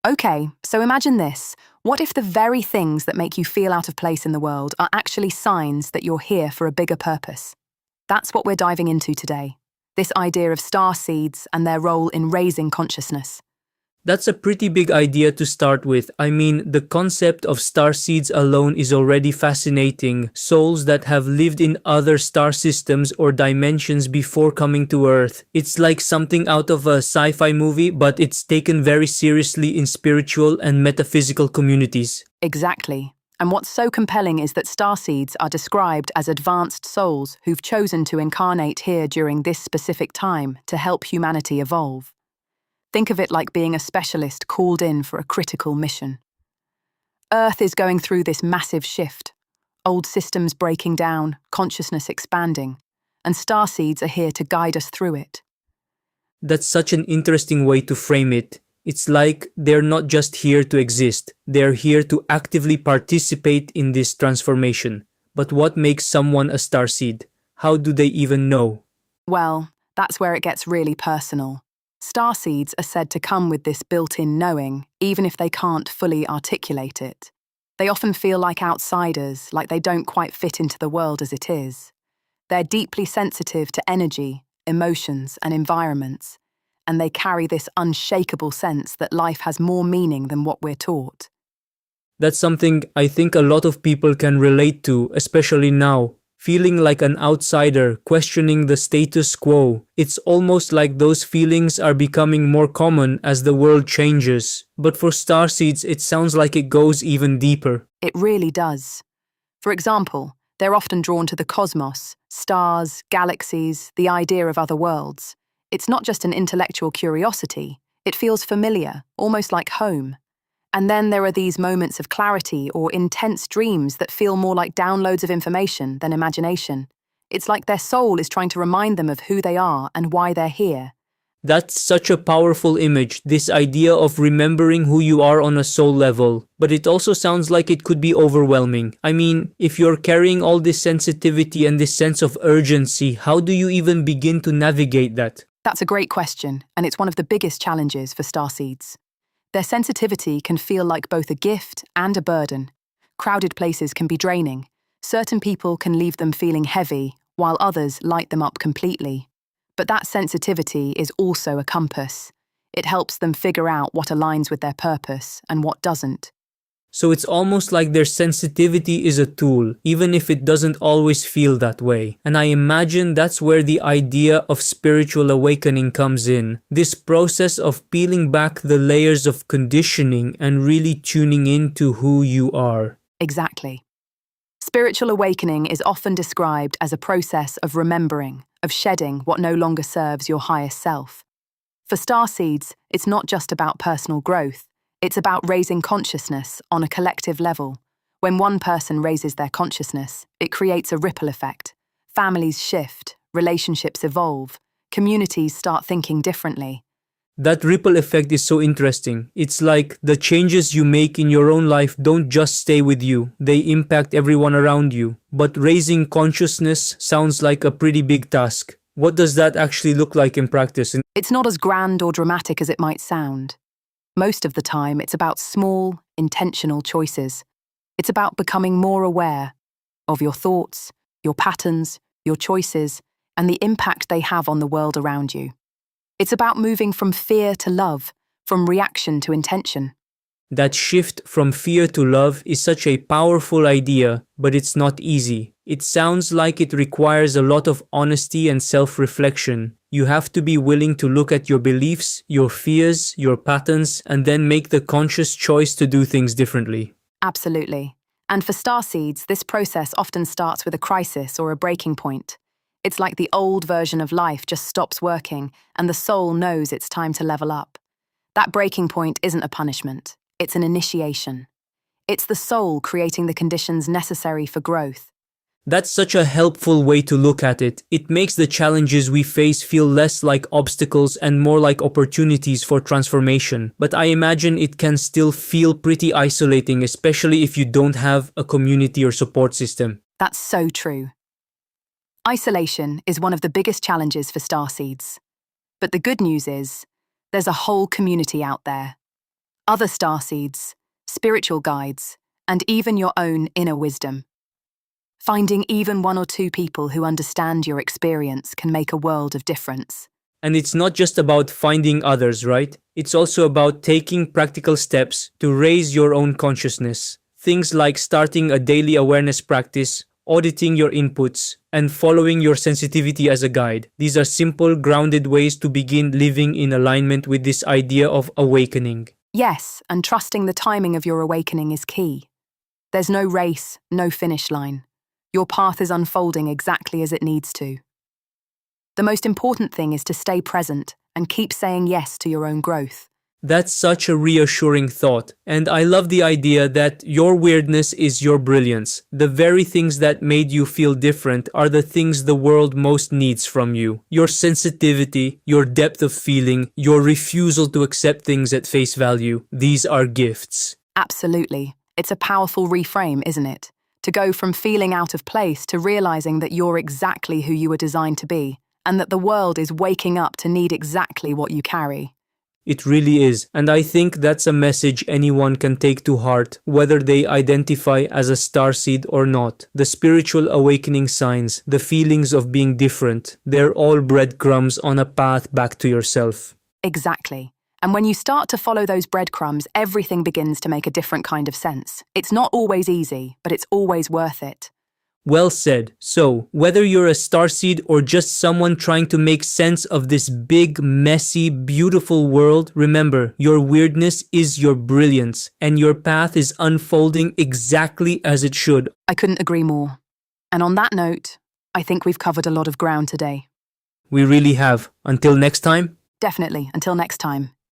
Okay, so imagine this. What if the very things that make you feel out of place in the world are actually signs that you're here for a bigger purpose? That's what we're diving into today. This idea of star seeds and their role in raising consciousness. That's a pretty big idea to start with. I mean, the concept of star seeds alone is already fascinating. Souls that have lived in other star systems or dimensions before coming to Earth. It's like something out of a sci-fi movie, but it's taken very seriously in spiritual and metaphysical communities. Exactly. And what's so compelling is that starseeds are described as advanced souls who've chosen to incarnate here during this specific time to help humanity evolve. Think of it like being a specialist called in for a critical mission. Earth is going through this massive shift, old systems breaking down, consciousness expanding, and starseeds are here to guide us through it. That's such an interesting way to frame it. It's like they're not just here to exist, they're here to actively participate in this transformation. But what makes someone a starseed? How do they even know? Well, that's where it gets really personal. Starseeds are said to come with this built-in knowing, even if they can't fully articulate it. They often feel like outsiders, like they don't quite fit into the world as it is. They're deeply sensitive to energy, emotions, and environments, and they carry this unshakable sense that life has more meaning than what we're taught. That's something I think a lot of people can relate to, especially now. Feeling like an outsider, questioning the status quo. It's almost like those feelings are becoming more common as the world changes. But for starseeds, it sounds like it goes even deeper. It really does. For example, they're often drawn to the cosmos, stars, galaxies, the idea of other worlds. It's not just an intellectual curiosity. It feels familiar, almost like home. And then there are these moments of clarity or intense dreams that feel more like downloads of information than imagination. It's like their soul is trying to remind them of who they are and why they're here. That's such a powerful image, this idea of remembering who you are on a soul level. But it also sounds like it could be overwhelming. I mean, if you're carrying all this sensitivity and this sense of urgency, how do you even begin to navigate that? That's a great question, and it's one of the biggest challenges for starseeds. Their sensitivity can feel like both a gift and a burden. Crowded places can be draining. Certain people can leave them feeling heavy, while others light them up completely. But that sensitivity is also a compass. It helps them figure out what aligns with their purpose and what doesn't. So it's almost like their sensitivity is a tool, even if it doesn't always feel that way. And I imagine that's where the idea of spiritual awakening comes in. This process of peeling back the layers of conditioning and really tuning into who you are. Exactly. Spiritual awakening is often described as a process of remembering, of shedding what no longer serves your highest self. For starseeds, it's not just about personal growth. It's about raising consciousness on a collective level. When one person raises their consciousness, it creates a ripple effect. Families shift, relationships evolve, communities start thinking differently. That ripple effect is so interesting. It's like the changes you make in your own life don't just stay with you, they impact everyone around you. But raising consciousness sounds like a pretty big task. What does that actually look like in practice? It's not as grand or dramatic as it might sound. Most of the time, it's about small, intentional choices. It's about becoming more aware of your thoughts, your patterns, your choices, and the impact they have on the world around you. It's about moving from fear to love, from reaction to intention. That shift from fear to love is such a powerful idea, but it's not easy. It sounds like it requires a lot of honesty and self-reflection. You have to be willing to look at your beliefs, your fears, your patterns, and then make the conscious choice to do things differently. Absolutely. And for starseeds, this process often starts with a crisis or a breaking point. It's like the old version of life just stops working, and the soul knows it's time to level up. That breaking point isn't a punishment. It's an initiation. It's the soul creating the conditions necessary for growth. That's such a helpful way to look at it. It makes the challenges we face feel less like obstacles and more like opportunities for transformation. But I imagine it can still feel pretty isolating, especially if you don't have a community or support system. That's so true. Isolation is one of the biggest challenges for starseeds. But the good news is, there's a whole community out there. other starseeds, spiritual guides, and even your own inner wisdom. Finding even one or two people who understand your experience can make a world of difference. And it's not just about finding others, right? It's also about taking practical steps to raise your own consciousness. Things like starting a daily awareness practice, auditing your inputs, and following your sensitivity as a guide. These are simple, grounded ways to begin living in alignment with this idea of awakening. Yes, and trusting the timing of your awakening is key. There's no race, no finish line. Your path is unfolding exactly as it needs to. The most important thing is to stay present and keep saying yes to your own growth. That's such a reassuring thought, and I love the idea that your weirdness is your brilliance. The very things that made you feel different are the things the world most needs from you. Your sensitivity, your depth of feeling, your refusal to accept things at face value. These are gifts. Absolutely. It's a powerful reframe, isn't it? To go from feeling out of place to realizing that you're exactly who you were designed to be, and that the world is waking up to need exactly what you carry. It really is, and I think that's a message anyone can take to heart, whether they identify as a starseed or not. The spiritual awakening signs, the feelings of being different, they're all breadcrumbs on a path back to yourself. Exactly. And when you start to follow those breadcrumbs, everything begins to make a different kind of sense. It's not always easy, but it's always worth it. Well said. So, whether you're a starseed or just someone trying to make sense of this big, messy, beautiful world, remember, your weirdness is your brilliance, and your path is unfolding exactly as it should. I couldn't agree more. And on that note, I think we've covered a lot of ground today. We really have. Until next time. Definitely. Until next time.